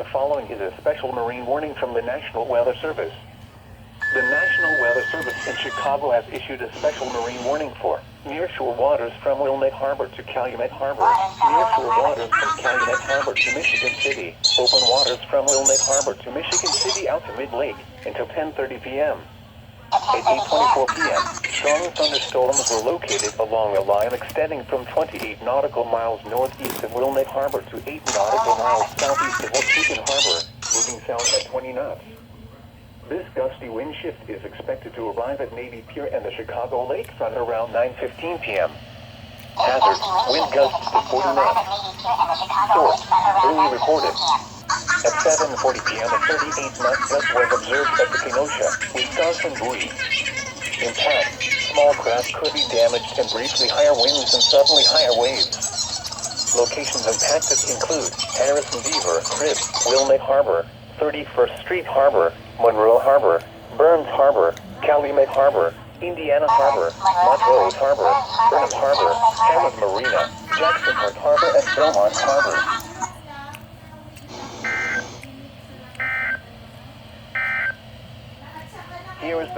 The following is a special marine warning from the National Weather Service. The National Weather Service in Chicago has issued a special marine warning for nearshore waters from Wilmette Harbor to Calumet Harbor, nearshore waters from Calumet Harbor to Michigan City, open waters from Wilmette Harbor to Michigan City out to mid-lake until 10:30 p.m. At 8:24 p.m., strong thunderstorms were located along a line extending from 28 nautical miles northeast of Wilmette Harbor to 8 nautical miles southeast of Waukegan Harbor, moving south at 20 knots. This gusty wind shift is expected to arrive at Navy Pier and the Chicago lakefront around 9:15 p.m. Hazard, wind gusts to 40 knots. Source, buoy reported. At 7:40 p.m. a 38-knot gust was observed at the Kenosha, Wisconsin buoy. Impact, small craft could be damaged and briefly higher winds and suddenly higher waves. Locations impacted include Harrison Beaver, Crib, Wilmette Harbor, 31st Street Harbor, Monroe Harbor, Burns Harbor, Calumet Harbor, Indiana Harbor, Montrose Harbor, Burnham Harbor, Hammond Marina, Jackson Park Harbor, and Belmont Harbor. Here is the